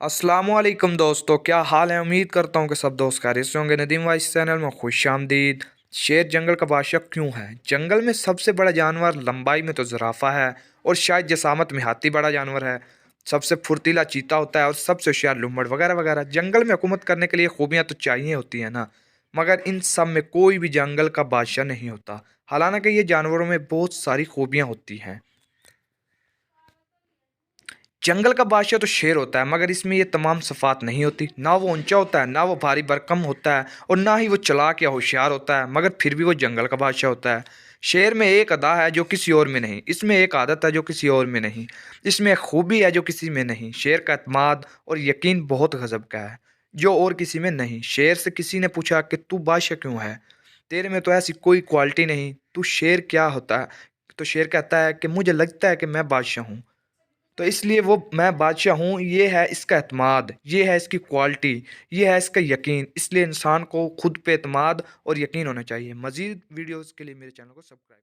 अस्सलाम वालेकुम दोस्तों, क्या हाल है। उम्मीद करता हूँ कि सब दोस्त खैरियत से होंगे। नदीम वाइस चैनल में खुश आमदीद। शेर जंगल का बादशाह क्यों है? जंगल में सबसे बड़ा जानवर लंबाई में तो ज़राफ़ा है और शायद जसामत में हाथी बड़ा जानवर है। सबसे फुर्तीला चीता होता है और सबसे होशियार लूमड़ वगैरह वगैरह। जंगल में हुकूमत करने के लिए खूबियाँ तो चाहिए होती हैं ना, मगर इन सब में कोई भी जंगल का बादशाह नहीं होता। हालांकि ये जानवरों में बहुत सारी खूबियाँ होती हैं। जंगल का बादशाह तो शेर होता है, मगर इसमें ये तमाम सफ़ात नहीं होती। ना वो ऊंचा होता है, ना वो भारी भरकम होता है, और ना ही वो चालाक या होशियार होता है, मगर फिर भी वो जंगल का बादशाह होता है। शेर में एक अदा है जो किसी और में नहीं, इसमें एक आदत है जो किसी और में नहीं, इसमें एक खूबी है जो किसी में नहीं। शेर का एतमाद और यकीन बहुत गजब का है, जो और किसी में नहीं। शेर से किसी ने पूछा कि तू बादशाह क्यों है, तेरे में तो ऐसी कोई क्वालिटी नहीं, तू शेर क्या होता है? तो शेर कहता है कि मुझे लगता है कि मैं बादशाह हूँ, तो इसलिए वो मैं बादशाह हूँ। ये है इसका एतमाद, ये है इसकी क्वालिटी, ये है इसका यकीन। इसलिए इंसान को खुद पे एतमाद और यकीन होना चाहिए। मज़ीद वीडियोज़ के लिए मेरे चैनल को सब्सक्राइब